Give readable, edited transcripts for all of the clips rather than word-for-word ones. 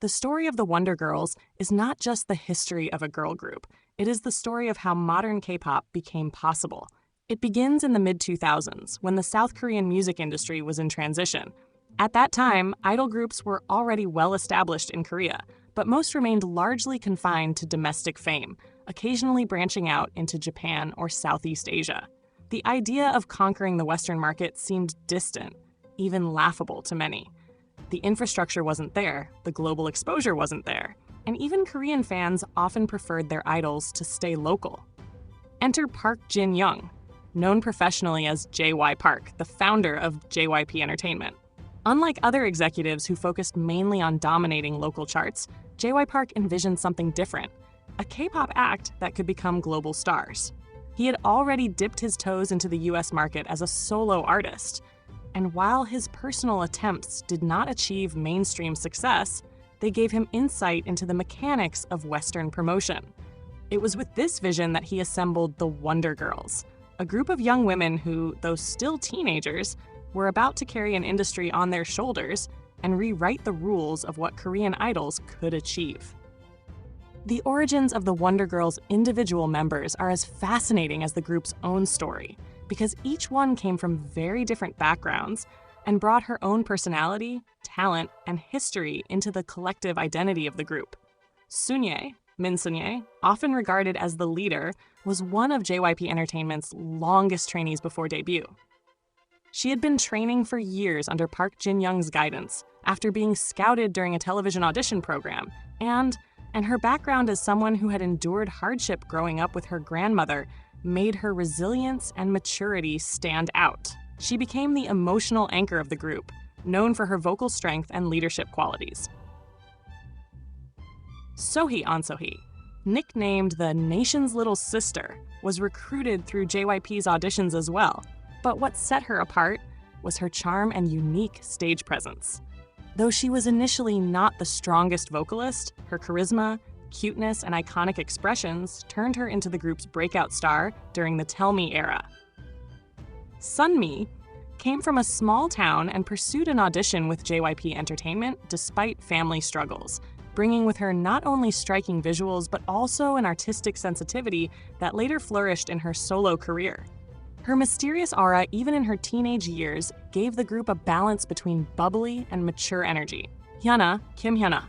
The story of the Wonder Girls is not just the history of a girl group. It is the story of how modern K-pop became possible. It begins in the mid-2000s, when the South Korean music industry was in transition. At that time, idol groups were already well established in Korea, but most remained largely confined to domestic fame, occasionally branching out into Japan or Southeast Asia. The idea of conquering the Western market seemed distant, even laughable to many. The infrastructure wasn't there, the global exposure wasn't there, and even Korean fans often preferred their idols to stay local. Enter Park Jin-young, known professionally as JY Park, the founder of JYP Entertainment. Unlike other executives who focused mainly on dominating local charts, JY Park envisioned something different, a K-pop act that could become global stars. He had already dipped his toes into the US market as a solo artist, and while his personal attempts did not achieve mainstream success, they gave him insight into the mechanics of Western promotion. It was with this vision that he assembled the Wonder Girls, a group of young women who, though still teenagers, were about to carry an industry on their shoulders and rewrite the rules of what Korean idols could achieve. The origins of the Wonder Girls' individual members are as fascinating as the group's own story, because each one came from very different backgrounds and brought her own personality, talent, and history into the collective identity of the group. Sunye, Min Sunye, often regarded as the leader, was one of JYP Entertainment's longest trainees before debut. She had been training for years under Park Jin-young's guidance after being scouted during a television audition program, and her background as someone who had endured hardship growing up with her grandmother made her resilience and maturity stand out. She became the emotional anchor of the group, known for her vocal strength and leadership qualities. Sohee Onsohee, nicknamed the nation's little sister, was recruited through JYP's auditions as well. But what set her apart was her charm and unique stage presence. Though she was initially not the strongest vocalist, her charisma, cuteness, and iconic expressions turned her into the group's breakout star during the Tell Me era. Sunmi came from a small town and pursued an audition with JYP Entertainment despite family struggles, bringing with her not only striking visuals but also an artistic sensitivity that later flourished in her solo career. Her mysterious aura, even in her teenage years, gave the group a balance between bubbly and mature energy. Hyuna, Kim Hyuna,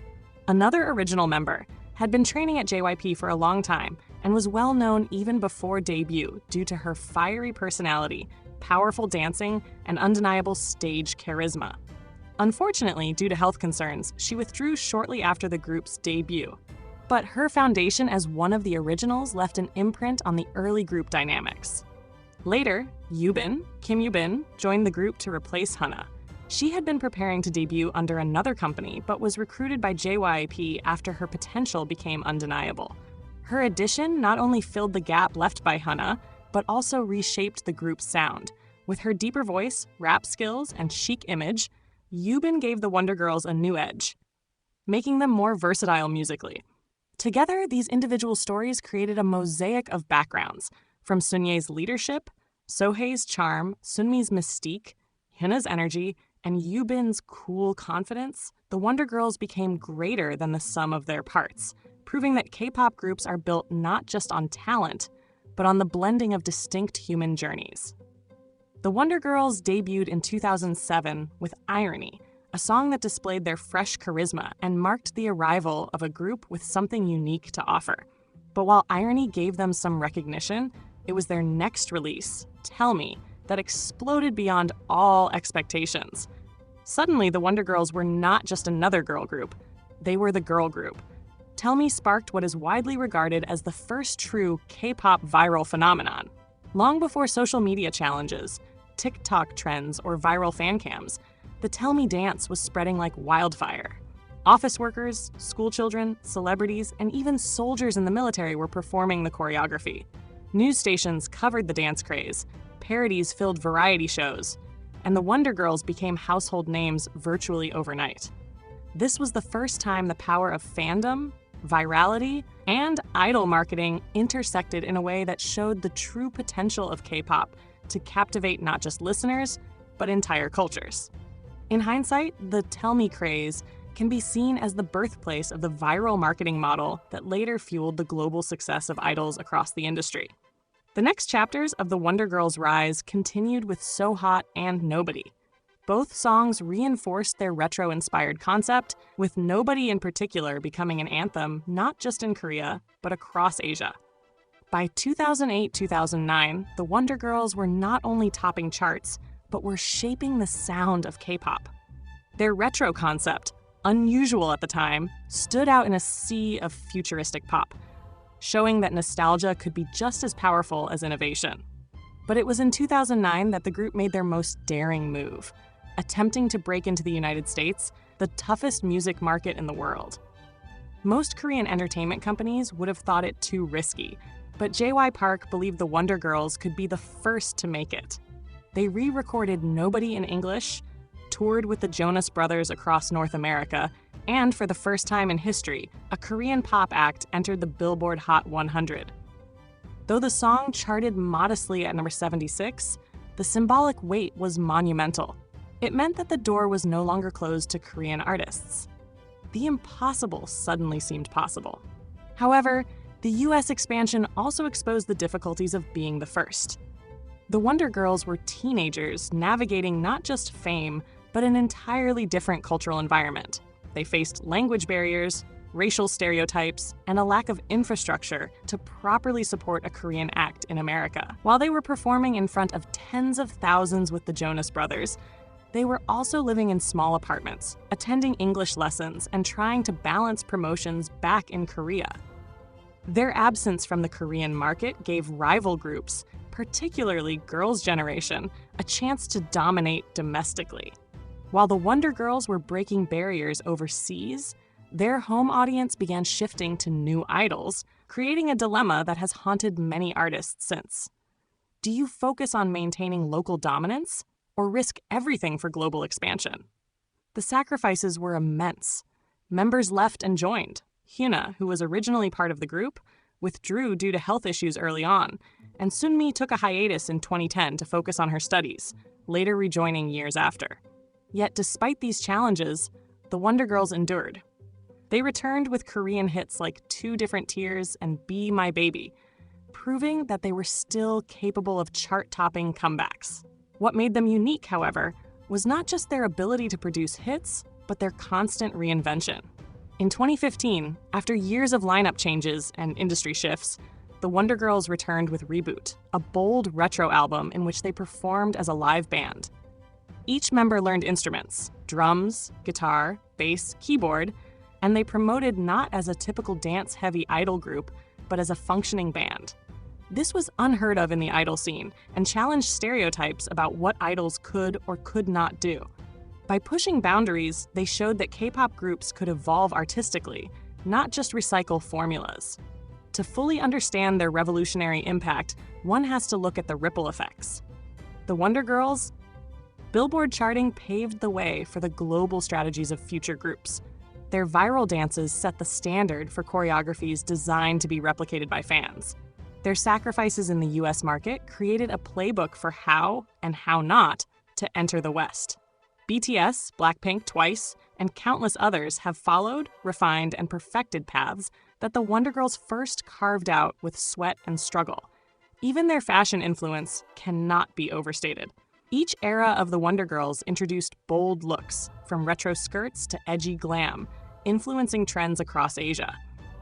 another original member, had been training at JYP for a long time and was well known even before debut due to her fiery personality, powerful dancing, and undeniable stage charisma. Unfortunately, due to health concerns, she withdrew shortly after the group's debut. But her foundation as one of the originals left an imprint on the early group dynamics. Later, Yubin, Kim Yubin, joined the group to replace Hana. She had been preparing to debut under another company, but was recruited by JYP after her potential became undeniable. Her addition not only filled the gap left by Hana, but also reshaped the group's sound. With her deeper voice, rap skills, and chic image, Yubin gave the Wonder Girls a new edge, making them more versatile musically. Together, these individual stories created a mosaic of backgrounds, from Sunye's leadership, Sohee's charm, Sunmi's mystique, Hyuna's energy, and Yubin's cool confidence. The Wonder Girls became greater than the sum of their parts, proving that K-pop groups are built not just on talent, but on the blending of distinct human journeys. The Wonder Girls debuted in 2007 with Irony, a song that displayed their fresh charisma and marked the arrival of a group with something unique to offer. But while Irony gave them some recognition, it was their next release, Tell Me, that exploded beyond all expectations. Suddenly, the Wonder Girls were not just another girl group, they were the girl group. Tell Me sparked what is widely regarded as the first true K-pop viral phenomenon. Long before social media challenges, TikTok trends, or viral fan cams, the Tell Me dance was spreading like wildfire. Office workers, schoolchildren, celebrities, and even soldiers in the military were performing the choreography. News stations covered the dance craze, parodies filled variety shows, and the Wonder Girls became household names virtually overnight. This was the first time the power of fandom, virality, and idol marketing intersected in a way that showed the true potential of K-pop to captivate not just listeners, but entire cultures. In hindsight, the Tell Me craze can be seen as the birthplace of the viral marketing model that later fueled the global success of idols across the industry. The next chapters of the Wonder Girls' rise continued with So Hot and Nobody. Both songs reinforced their retro-inspired concept, with Nobody in particular becoming an anthem not just in Korea, but across Asia. By 2008-2009, the Wonder Girls were not only topping charts, but were shaping the sound of K-pop. Their retro concept, unusual at the time, stood out in a sea of futuristic pop, showing that nostalgia could be just as powerful as innovation. But it was in 2009 that the group made their most daring move, attempting to break into the United States, the toughest music market in the world. Most Korean entertainment companies would have thought it too risky, but JY Park believed the Wonder Girls could be the first to make it. They re-recorded Nobody in English, toured with the Jonas Brothers across North America, and for the first time in history, a Korean pop act entered the Billboard Hot 100. Though the song charted modestly at number 76, the symbolic weight was monumental. It meant that the door was no longer closed to Korean artists. The impossible suddenly seemed possible. However, the US expansion also exposed the difficulties of being the first. The Wonder Girls were teenagers navigating not just fame, but an entirely different cultural environment. They faced language barriers, racial stereotypes, and a lack of infrastructure to properly support a Korean act in America. While they were performing in front of tens of thousands with the Jonas Brothers, they were also living in small apartments, attending English lessons, and trying to balance promotions back in Korea. Their absence from the Korean market gave rival groups, particularly Girls' Generation, a chance to dominate domestically. While the Wonder Girls were breaking barriers overseas, their home audience began shifting to new idols, creating a dilemma that has haunted many artists since. Do you focus on maintaining local dominance, or risk everything for global expansion? The sacrifices were immense. Members left and joined. Hyuna, who was originally part of the group, withdrew due to health issues early on, and Sunmi took a hiatus in 2010 to focus on her studies, later rejoining years after. Yet despite these challenges, the Wonder Girls endured. They returned with Korean hits like Two Different Tears and Be My Baby, proving that they were still capable of chart-topping comebacks. What made them unique, however, was not just their ability to produce hits, but their constant reinvention. In 2015, after years of lineup changes and industry shifts, the Wonder Girls returned with Reboot, a bold retro album in which they performed as a live band. Each member learned instruments, drums, guitar, bass, keyboard, and they promoted not as a typical dance-heavy idol group, but as a functioning band. This was unheard of in the idol scene and challenged stereotypes about what idols could or could not do. By pushing boundaries, they showed that K-pop groups could evolve artistically, not just recycle formulas. To fully understand their revolutionary impact, one has to look at the ripple effects. The Wonder Girls' Billboard charting paved the way for the global strategies of future groups. Their viral dances set the standard for choreographies designed to be replicated by fans. Their sacrifices in the US market created a playbook for how, and how not, to enter the West. BTS, Blackpink, Twice, and countless others have followed, refined, and perfected paths that the Wonder Girls first carved out with sweat and struggle. Even their fashion influence cannot be overstated. Each era of the Wonder Girls introduced bold looks, from retro skirts to edgy glam, influencing trends across Asia.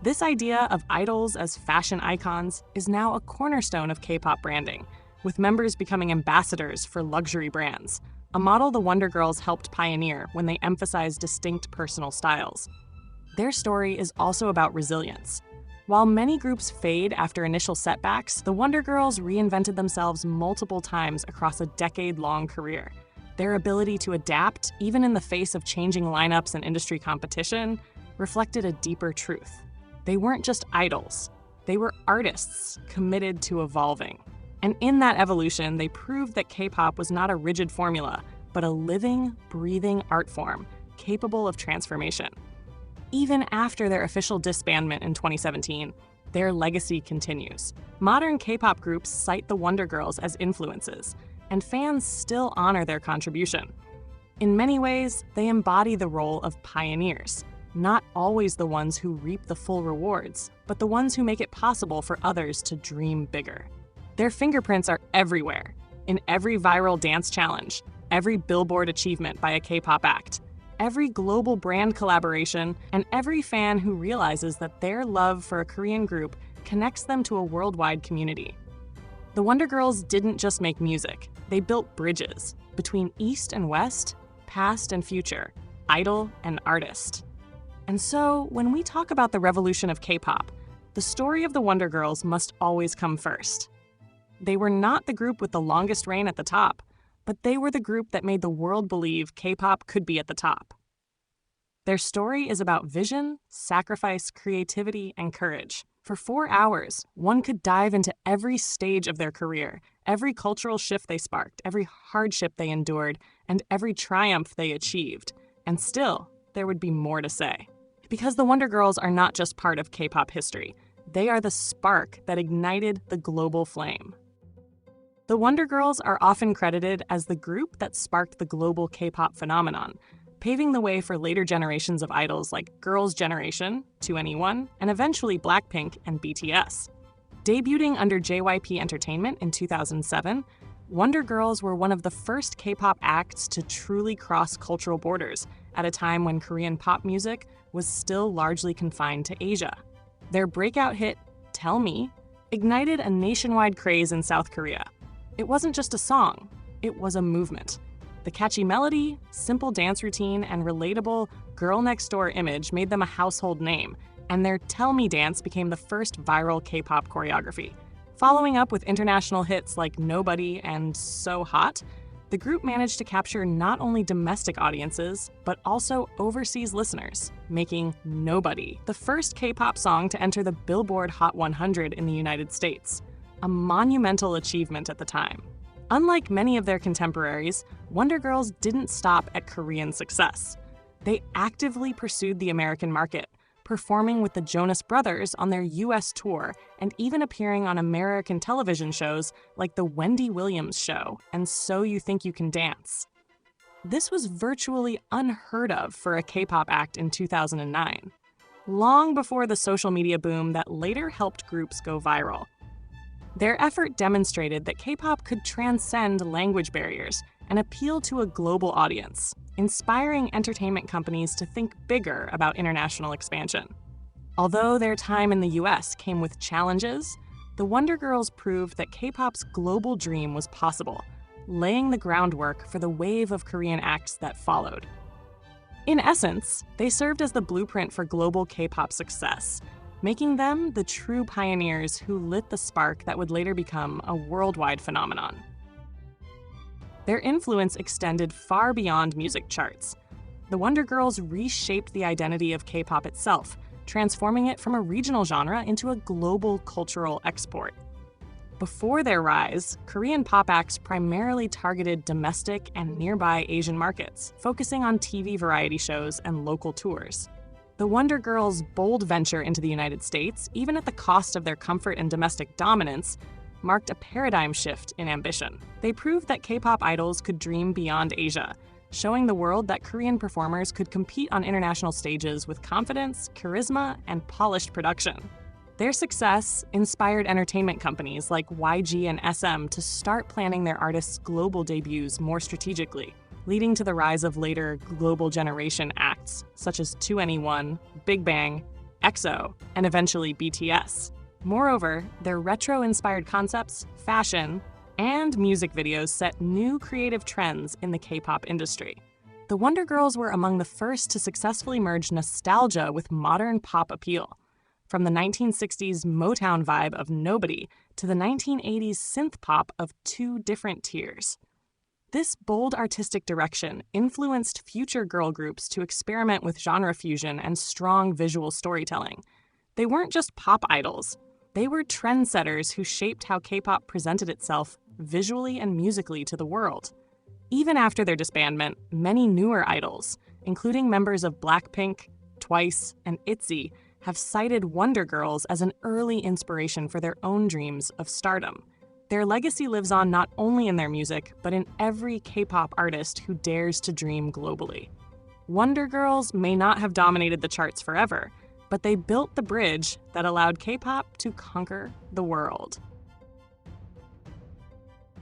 This idea of idols as fashion icons is now a cornerstone of K-pop branding, with members becoming ambassadors for luxury brands, a model the Wonder Girls helped pioneer when they emphasized distinct personal styles. Their story is also about resilience. While many groups fade after initial setbacks, the Wonder Girls reinvented themselves multiple times across a decade-long career. Their ability to adapt, even in the face of changing lineups and industry competition, reflected a deeper truth. They weren't just idols. They were artists committed to evolving. And in that evolution, they proved that K-pop was not a rigid formula, but a living, breathing art form capable of transformation. Even after their official disbandment in 2017, their legacy continues. Modern K-pop groups cite the Wonder Girls as influences, and fans still honor their contribution. In many ways, they embody the role of pioneers, not always the ones who reap the full rewards, but the ones who make it possible for others to dream bigger. Their fingerprints are everywhere, in every viral dance challenge, every Billboard achievement by a K-pop act, every global brand collaboration, and every fan who realizes that their love for a Korean group connects them to a worldwide community. The WONDERGIRLS didn't just make music, they built bridges between East and West, past and future, idol and artist. And so, when we talk about the revolution of K-pop, the story of the WONDERGIRLS must always come first. They were not the group with the longest reign at the top, but they were the group that made the world believe K-pop could be at the top. Their story is about vision, sacrifice, creativity, and courage. For 4 hours, one could dive into every stage of their career, every cultural shift they sparked, every hardship they endured, and every triumph they achieved. And still, there would be more to say. Because the WONDERGIRLS are not just part of K-pop history. They are the spark that ignited the global flame. The WONDERGIRLS are often credited as the group that sparked the global K-pop phenomenon, paving the way for later generations of idols like Girls' Generation, 2NE1, and eventually Blackpink and BTS. Debuting under JYP Entertainment in 2007, WONDERGIRLS were one of the first K-pop acts to truly cross cultural borders at a time when Korean pop music was still largely confined to Asia. Their breakout hit, Tell Me, ignited a nationwide craze in South Korea. It wasn't just a song, it was a movement. The catchy melody, simple dance routine, and relatable girl-next-door image made them a household name, and their Tell Me dance became the first viral K-pop choreography. Following up with international hits like Nobody and So Hot, the group managed to capture not only domestic audiences, but also overseas listeners, making Nobody the first K-pop song to enter the Billboard Hot 100 in the United States, a monumental achievement at the time. Unlike many of their contemporaries, WONDERGIRLS didn't stop at Korean success. They actively pursued the American market, performing with the Jonas Brothers on their US tour and even appearing on American television shows like The Wendy Williams Show and So You Think You Can Dance. This was virtually unheard of for a K-pop act in 2009, long before the social media boom that later helped groups go viral. Their effort demonstrated that K-pop could transcend language barriers and appeal to a global audience, inspiring entertainment companies to think bigger about international expansion. Although their time in the US came with challenges, the WONDERGIRLS proved that K-pop's global dream was possible, laying the groundwork for the wave of Korean acts that followed. In essence, they served as the blueprint for global K-pop success, making them the true pioneers who lit the spark that would later become a worldwide phenomenon. Their influence extended far beyond music charts. The WONDERGIRLS reshaped the identity of K-pop itself, transforming it from a regional genre into a global cultural export. Before their rise, Korean pop acts primarily targeted domestic and nearby Asian markets, focusing on TV variety shows and local tours. The WONDERGIRLS' bold venture into the United States, even at the cost of their comfort and domestic dominance, marked a paradigm shift in ambition. They proved that K-pop idols could dream beyond Asia, showing the world that Korean performers could compete on international stages with confidence, charisma, and polished production. Their success inspired entertainment companies like YG and SM to start planning their artists' global debuts more strategically, leading to the rise of later global generation acts such as 2NE1, Big Bang, EXO, and eventually BTS. Moreover, their retro-inspired concepts, fashion, and music videos set new creative trends in the K-pop industry. The WONDERGIRLS were among the first to successfully merge nostalgia with modern pop appeal, from the 1960s Motown vibe of Nobody to the 1980s synth pop of Two Different Tears. This bold artistic direction influenced future girl groups to experiment with genre fusion and strong visual storytelling. They weren't just pop idols. They were trendsetters who shaped how K-pop presented itself visually and musically to the world. Even after their disbandment, many newer idols, including members of Blackpink, Twice, and ITZY, have cited WONDERGIRLS as an early inspiration for their own dreams of stardom. Their legacy lives on not only in their music, but in every K-pop artist who dares to dream globally. Wonder Girls may not have dominated the charts forever, but they built the bridge that allowed K-pop to conquer the world.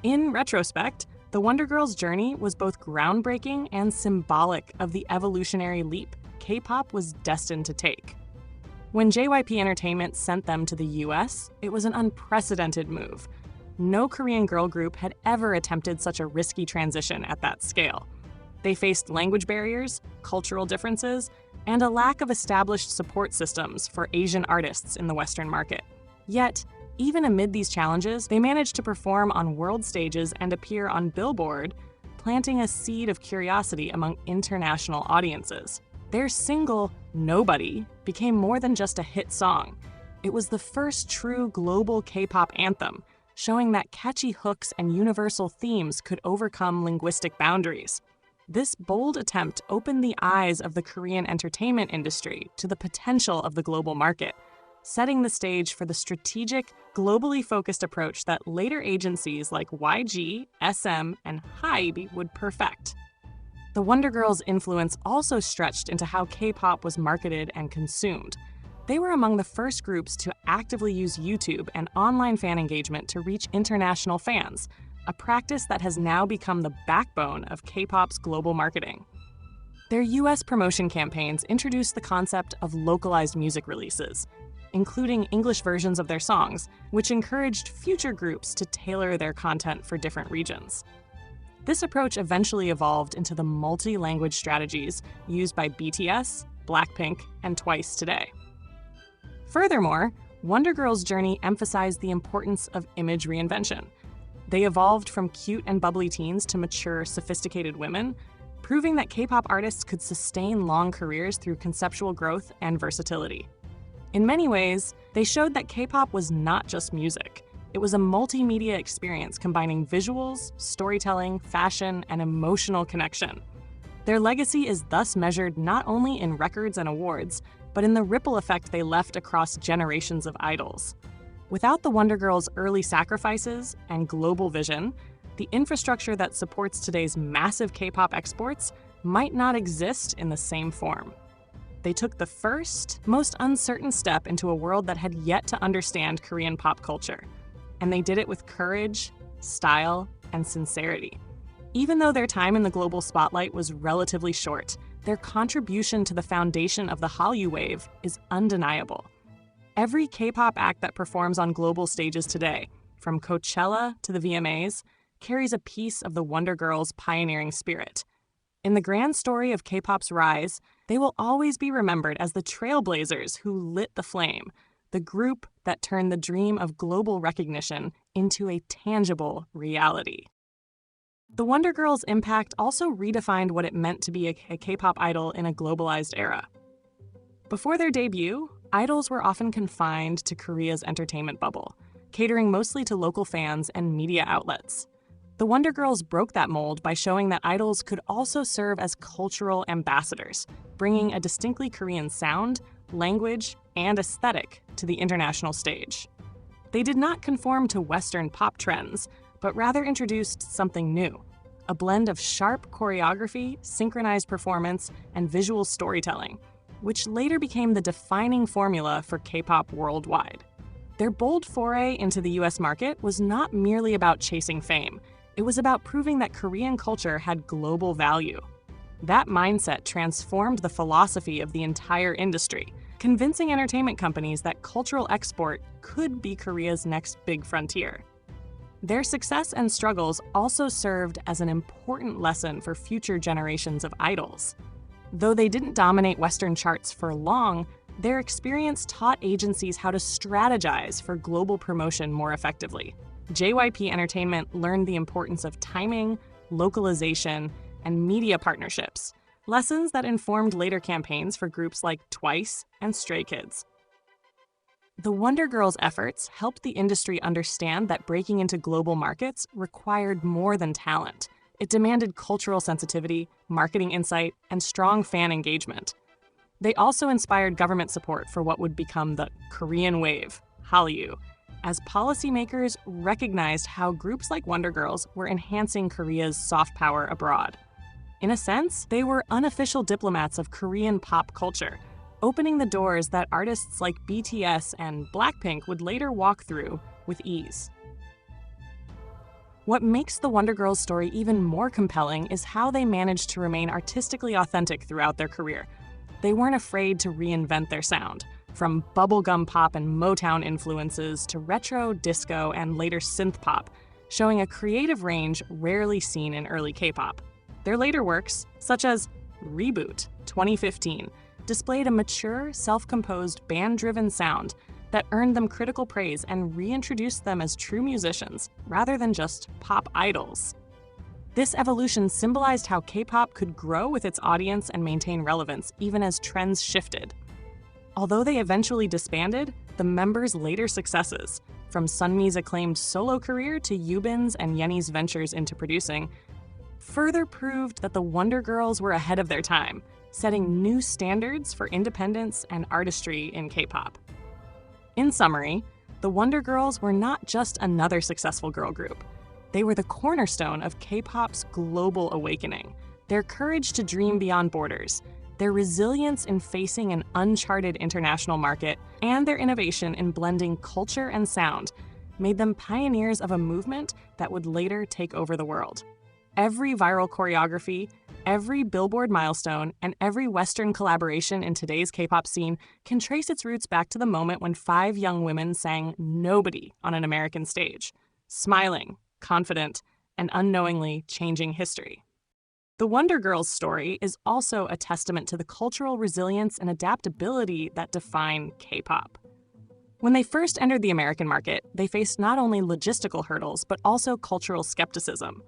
In retrospect, the Wonder Girls' journey was both groundbreaking and symbolic of the evolutionary leap K-pop was destined to take. When JYP Entertainment sent them to the US, it was an unprecedented move. No Korean girl group had ever attempted such a risky transition at that scale. They faced language barriers, cultural differences, and a lack of established support systems for Asian artists in the Western market. Yet, even amid these challenges, they managed to perform on world stages and appear on Billboard, planting a seed of curiosity among international audiences. Their single, Nobody, became more than just a hit song. It was the first true global K-pop anthem, showing that catchy hooks and universal themes could overcome linguistic boundaries. This bold attempt opened the eyes of the Korean entertainment industry to the potential of the global market, setting the stage for the strategic, globally focused approach that later agencies like YG, SM, and HYBE would perfect. The Wonder Girls' influence also stretched into how K-pop was marketed and consumed. They were among the first groups to actively use YouTube and online fan engagement to reach international fans, a practice that has now become the backbone of K-pop's global marketing. Their US promotion campaigns introduced the concept of localized music releases, including English versions of their songs, which encouraged future groups to tailor their content for different regions. This approach eventually evolved into the multi-language strategies used by BTS, Blackpink, and TWICE today. Furthermore, Wonder Girls' journey emphasized the importance of image reinvention. They evolved from cute and bubbly teens to mature, sophisticated women, proving that K-pop artists could sustain long careers through conceptual growth and versatility. In many ways, they showed that K-pop was not just music. It was a multimedia experience combining visuals, storytelling, fashion, and emotional connection. Their legacy is thus measured not only in records and awards, but in the ripple effect they left across generations of idols. Without the Wonder Girls' early sacrifices and global vision, the infrastructure that supports today's massive K-pop exports might not exist in the same form. They took the first, most uncertain step into a world that had yet to understand Korean pop culture. And they did it with courage, style, and sincerity. Even though their time in the global spotlight was relatively short, their contribution to the foundation of the Hallyu wave is undeniable. Every K-pop act that performs on global stages today, from Coachella to the VMAs, carries a piece of the Wonder Girls' pioneering spirit. In the grand story of K-pop's rise, they will always be remembered as the trailblazers who lit the flame, the group that turned the dream of global recognition into a tangible reality. The Wonder Girls' impact also redefined what it meant to be a K-pop idol in a globalized era. Before their debut, idols were often confined to Korea's entertainment bubble, catering mostly to local fans and media outlets. The Wonder Girls broke that mold by showing that idols could also serve as cultural ambassadors, bringing a distinctly Korean sound, language, and aesthetic to the international stage. They did not conform to Western pop trends, but rather introduced something new, a blend of sharp choreography, synchronized performance, and visual storytelling, which later became the defining formula for K-pop worldwide. Their bold foray into the US market was not merely about chasing fame. It was about proving that Korean culture had global value. That mindset transformed the philosophy of the entire industry, convincing entertainment companies that cultural export could be Korea's next big frontier. Their success and struggles also served as an important lesson for future generations of idols. Though they didn't dominate Western charts for long, their experience taught agencies how to strategize for global promotion more effectively. JYP Entertainment learned the importance of timing, localization, and media partnerships, lessons that informed later campaigns for groups like TWICE and Stray Kids. The Wonder Girls' efforts helped the industry understand that breaking into global markets required more than talent. It demanded cultural sensitivity, marketing insight, and strong fan engagement. They also inspired government support for what would become the Korean Wave, Hallyu, as policymakers recognized how groups like Wonder Girls were enhancing Korea's soft power abroad. In a sense, they were unofficial diplomats of Korean pop culture, opening the doors that artists like BTS and Blackpink would later walk through with ease. What makes the Wonder Girls' story even more compelling is how they managed to remain artistically authentic throughout their career. They weren't afraid to reinvent their sound, from bubblegum pop and Motown influences to retro, disco, and later synth pop, showing a creative range rarely seen in early K-pop. Their later works, such as Reboot 2015, displayed a mature, self-composed, band-driven sound that earned them critical praise and reintroduced them as true musicians, rather than just pop idols. This evolution symbolized how K-pop could grow with its audience and maintain relevance, even as trends shifted. Although they eventually disbanded, the members' later successes, from Sunmi's acclaimed solo career to Yubin's and Yenny's ventures into producing, further proved that the Wonder Girls were ahead of their time, setting new standards for independence and artistry in K-pop. In summary, the Wonder Girls were not just another successful girl group. They were the cornerstone of K-pop's global awakening. Their courage to dream beyond borders, their resilience in facing an uncharted international market, and their innovation in blending culture and sound made them pioneers of a movement that would later take over the world. Every viral choreography, every Billboard milestone, and every Western collaboration in today's K-pop scene can trace its roots back to the moment when 5 young women sang Nobody on an American stage, smiling, confident, and unknowingly changing history. The Wonder Girls' story is also a testament to the cultural resilience and adaptability that define K-pop. When they first entered the American market, they faced not only logistical hurdles, but also cultural skepticism.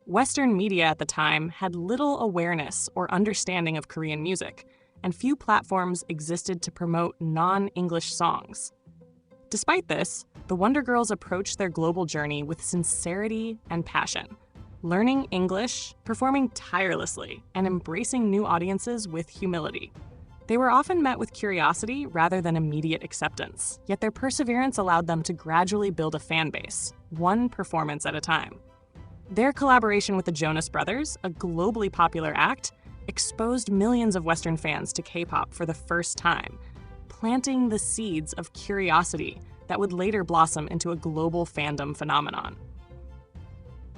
Western media at the time had little awareness or understanding of Korean music, and few platforms existed to promote non-English songs. Despite this, the Wonder Girls approached their global journey with sincerity and passion, learning English, performing tirelessly, and embracing new audiences with humility. They were often met with curiosity rather than immediate acceptance, yet their perseverance allowed them to gradually build a fan base, one performance at a time. Their collaboration with the Jonas Brothers, a globally popular act, exposed millions of Western fans to K-pop for the first time, planting the seeds of curiosity that would later blossom into a global fandom phenomenon.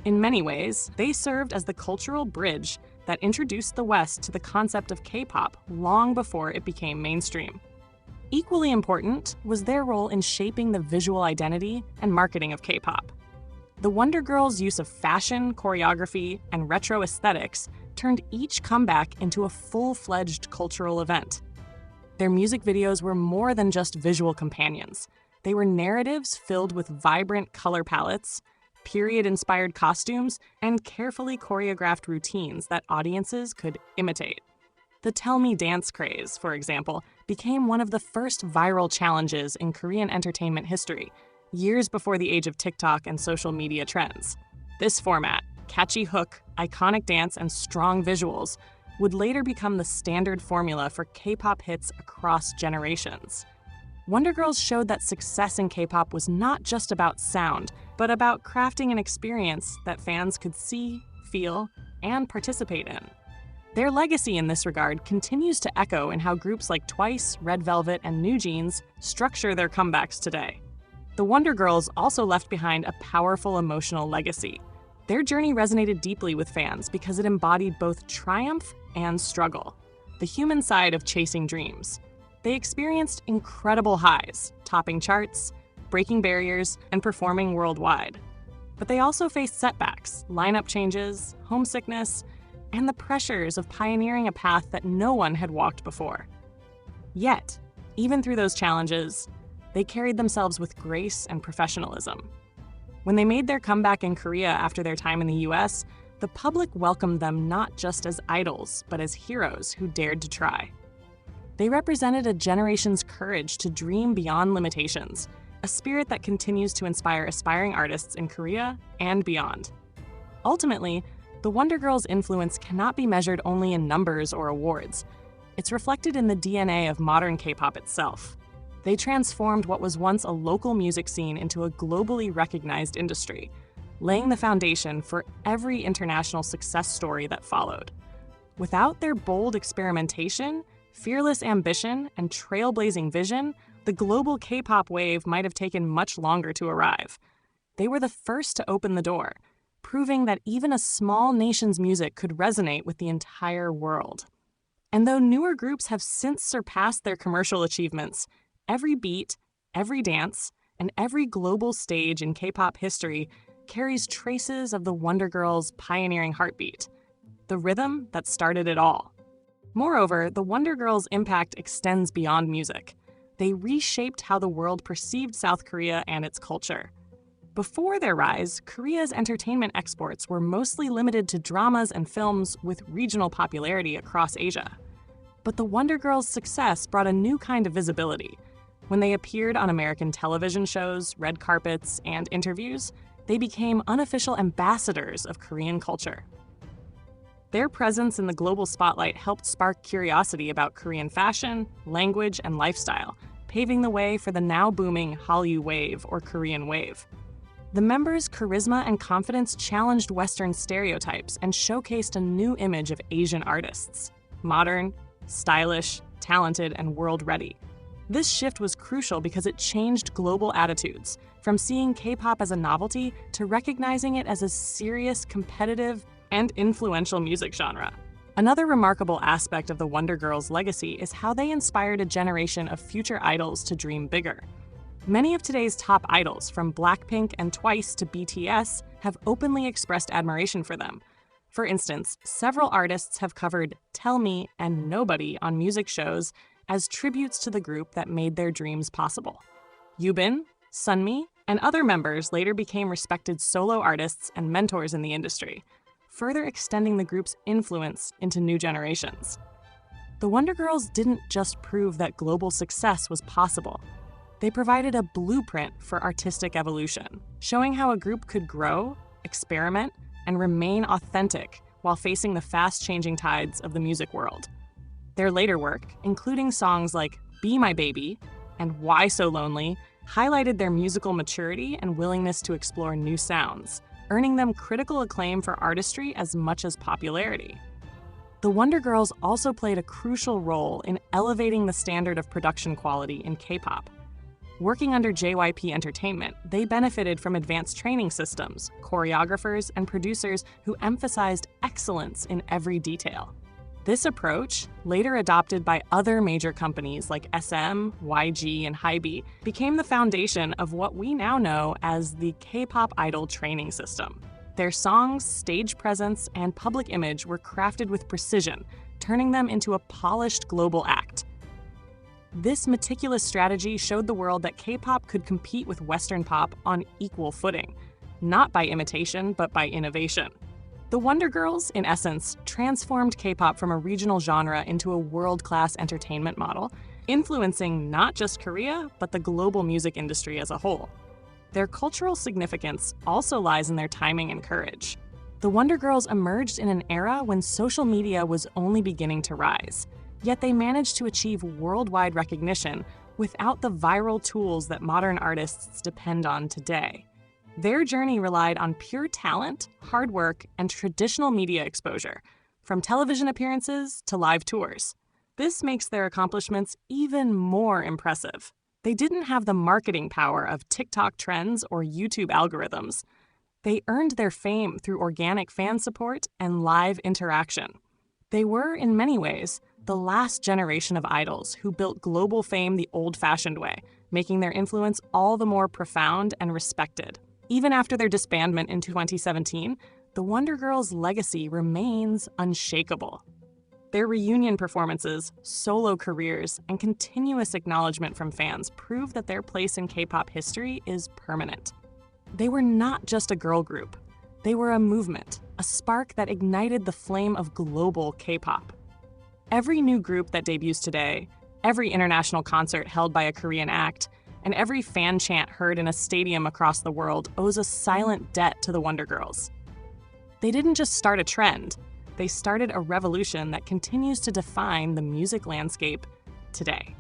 In many ways, they served as the cultural bridge that introduced the West to the concept of K-pop long before it became mainstream. Equally important was their role in shaping the visual identity and marketing of K-pop. The Wonder Girls' use of fashion, choreography, and retro aesthetics turned each comeback into a full-fledged cultural event. Their music videos were more than just visual companions. They were narratives filled with vibrant color palettes, period-inspired costumes, and carefully choreographed routines that audiences could imitate. The Tell Me Dance craze, for example, became one of the first viral challenges in Korean entertainment history, years before the age of TikTok and social media trends. This format, catchy hook, iconic dance, and strong visuals, would later become the standard formula for K-pop hits across generations. Wonder Girls showed that success in K-pop was not just about sound, but about crafting an experience that fans could see, feel, and participate in. Their legacy in this regard continues to echo in how groups like Twice, Red Velvet, and New Jeans structure their comebacks today. The Wonder Girls also left behind a powerful emotional legacy. Their journey resonated deeply with fans because it embodied both triumph and struggle, the human side of chasing dreams. They experienced incredible highs, topping charts, breaking barriers, and performing worldwide. But they also faced setbacks, lineup changes, homesickness, and the pressures of pioneering a path that no one had walked before. Yet, even through those challenges, they carried themselves with grace and professionalism. When they made their comeback in Korea after their time in the US, the public welcomed them not just as idols, but as heroes who dared to try. They represented a generation's courage to dream beyond limitations, a spirit that continues to inspire aspiring artists in Korea and beyond. Ultimately, the Wonder Girls' influence cannot be measured only in numbers or awards. It's reflected in the DNA of modern K-pop itself. They transformed what was once a local music scene into a globally recognized industry, laying the foundation for every international success story that followed. Without their bold experimentation, fearless ambition, and trailblazing vision, the global K-pop wave might have taken much longer to arrive. They were the first to open the door, proving that even a small nation's music could resonate with the entire world. And though newer groups have since surpassed their commercial achievements, every beat, every dance, and every global stage in K-pop history carries traces of the WONDERGIRLS' pioneering heartbeat, the rhythm that started it all. Moreover, the WONDERGIRLS' impact extends beyond music. They reshaped how the world perceived South Korea and its culture. Before their rise, Korea's entertainment exports were mostly limited to dramas and films with regional popularity across Asia. But the WONDERGIRLS' success brought a new kind of visibility. When they appeared on American television shows, red carpets, and interviews, they became unofficial ambassadors of Korean culture. Their presence in the global spotlight helped spark curiosity about Korean fashion, language, and lifestyle, paving the way for the now booming Hallyu wave or Korean wave. The members' charisma and confidence challenged Western stereotypes and showcased a new image of Asian artists: modern, stylish, talented, and world-ready. This shift was crucial because it changed global attitudes, from seeing K-pop as a novelty to recognizing it as a serious, competitive, and influential music genre. Another remarkable aspect of the WONDERGIRLS' legacy is how they inspired a generation of future idols to dream bigger. Many of today's top idols, from Blackpink and Twice to BTS, have openly expressed admiration for them. For instance, several artists have covered Tell Me and Nobody on music shows as tributes to the group that made their dreams possible. Yubin, Sunmi, and other members later became respected solo artists and mentors in the industry, further extending the group's influence into new generations. The WONDERGIRLS didn't just prove that global success was possible. They provided a blueprint for artistic evolution, showing how a group could grow, experiment, and remain authentic while facing the fast-changing tides of the music world. Their later work, including songs like Be My Baby and Why So Lonely, highlighted their musical maturity and willingness to explore new sounds, earning them critical acclaim for artistry as much as popularity. The WONDERGIRLS also played a crucial role in elevating the standard of production quality in K-pop. Working under JYP Entertainment, they benefited from advanced training systems, choreographers, and producers who emphasized excellence in every detail. This approach, later adopted by other major companies like SM, YG, and Hybe, became the foundation of what we now know as the K-pop idol training system. Their songs, stage presence, and public image were crafted with precision, turning them into a polished global act. This meticulous strategy showed the world that K-pop could compete with Western pop on equal footing, not by imitation, but by innovation. The WONDERGIRLS, in essence, transformed K-pop from a regional genre into a world-class entertainment model, influencing not just Korea, but the global music industry as a whole. Their cultural significance also lies in their timing and courage. The WONDERGIRLS emerged in an era when social media was only beginning to rise. Yet they managed to achieve worldwide recognition without the viral tools that modern artists depend on today. Their journey relied on pure talent, hard work, and traditional media exposure, from television appearances to live tours. This makes their accomplishments even more impressive. They didn't have the marketing power of TikTok trends or YouTube algorithms. They earned their fame through organic fan support and live interaction. They were, in many ways, the last generation of idols who built global fame the old-fashioned way, making their influence all the more profound and respected. Even after their disbandment in 2017, the WONDERGIRLS' legacy remains unshakable. Their reunion performances, solo careers, and continuous acknowledgement from fans prove that their place in K-pop history is permanent. They were not just a girl group. They were a movement, a spark that ignited the flame of global K-pop. Every new group that debuts today, every international concert held by a Korean act, and every fan chant heard in a stadium across the world owes a silent debt to the WONDERGIRLS. They didn't just start a trend, they started a revolution that continues to define the music landscape today.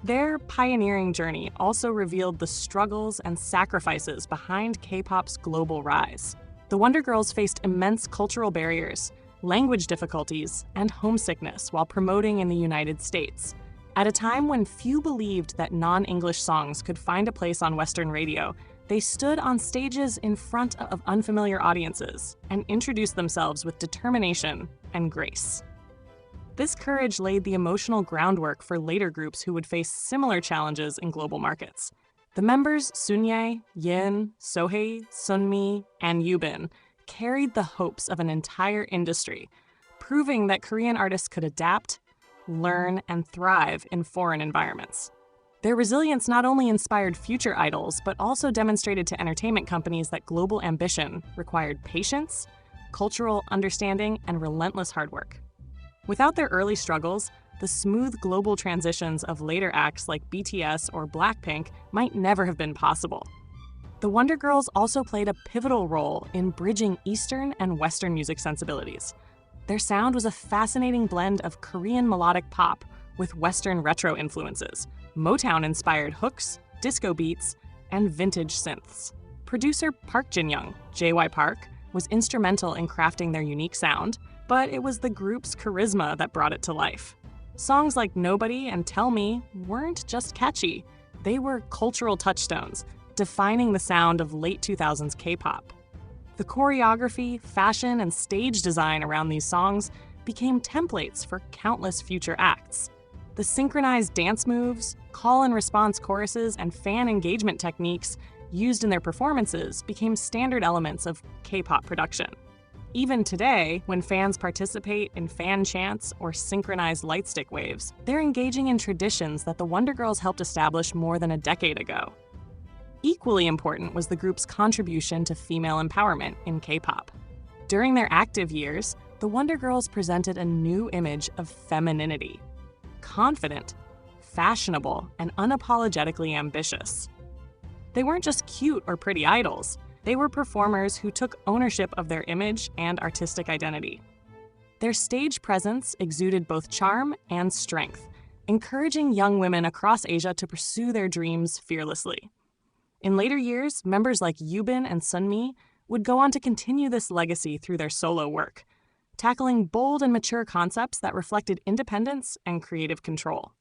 Their pioneering journey also revealed the struggles and sacrifices behind K-pop's global rise. The Wonder Girls faced immense cultural barriers, language difficulties, and homesickness while promoting in the United States. At a time when few believed that non-English songs could find a place on Western radio, they stood on stages in front of unfamiliar audiences and introduced themselves with determination and grace. This courage laid the emotional groundwork for later groups who would face similar challenges in global markets. The members Sunye, Yin, Sohei, Sunmi, and Yubin carried the hopes of an entire industry, proving that Korean artists could adapt, learn, and thrive in foreign environments. Their resilience not only inspired future idols, but also demonstrated to entertainment companies that global ambition required patience, cultural understanding, and relentless hard work. Without their early struggles, the smooth global transitions of later acts like BTS or Blackpink might never have been possible. The Wonder Girls also played a pivotal role in bridging Eastern and Western music sensibilities. Their sound was a fascinating blend of Korean melodic pop with Western retro influences, Motown-inspired hooks, disco beats, and vintage synths. Producer Park Jin-young, JY Park, was instrumental in crafting their unique sound, but it was the group's charisma that brought it to life. Songs like Nobody and Tell Me weren't just catchy, they were cultural touchstones, defining the sound of late 2000s K-pop. The choreography, fashion, and stage design around these songs became templates for countless future acts. The synchronized dance moves, call-and-response choruses, and fan engagement techniques used in their performances became standard elements of K-pop production. Even today, when fans participate in fan chants or synchronized lightstick waves, they're engaging in traditions that the Wonder Girls helped establish more than a decade ago. Equally important was the group's contribution to female empowerment in K-pop. During their active years, the Wonder Girls presented a new image of femininity. Confident, fashionable, and unapologetically ambitious. They weren't just cute or pretty idols. They were performers who took ownership of their image and artistic identity. Their stage presence exuded both charm and strength, encouraging young women across Asia to pursue their dreams fearlessly. In later years, members like Yubin and Sunmi would go on to continue this legacy through their solo work, tackling bold and mature concepts that reflected independence and creative control.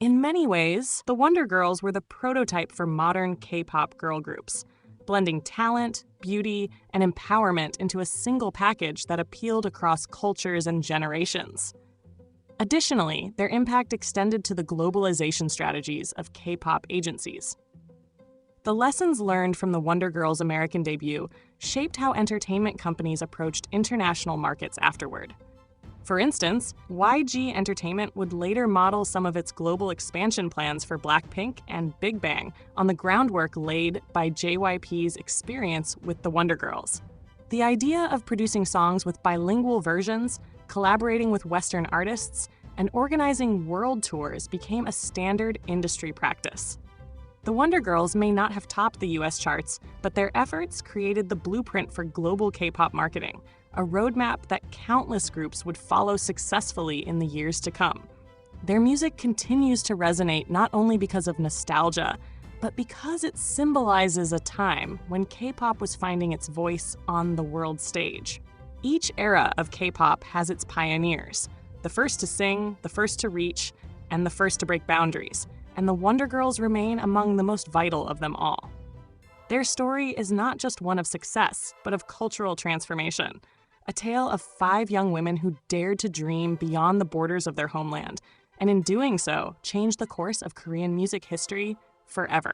In many ways, the Wonder Girls were the prototype for modern K-pop girl groups, blending talent, beauty, and empowerment into a single package that appealed across cultures and generations. Additionally, their impact extended to the globalization strategies of K-pop agencies. The lessons learned from the Wonder Girls' American debut shaped how entertainment companies approached international markets afterward. For instance, YG Entertainment would later model some of its global expansion plans for Blackpink and Big Bang on the groundwork laid by JYP's experience with the Wonder Girls. The idea of producing songs with bilingual versions, collaborating with Western artists, and organizing world tours became a standard industry practice. The Wonder Girls may not have topped the US charts, but their efforts created the blueprint for global K-pop marketing, a roadmap that countless groups would follow successfully in the years to come. Their music continues to resonate not only because of nostalgia, but because it symbolizes a time when K-pop was finding its voice on the world stage. Each era of K-pop has its pioneers, the first to sing, the first to reach, and the first to break boundaries, and the Wonder Girls remain among the most vital of them all. Their story is not just one of success, but of cultural transformation, a tale of 5 young women who dared to dream beyond the borders of their homeland, and in doing so, changed the course of Korean music history forever.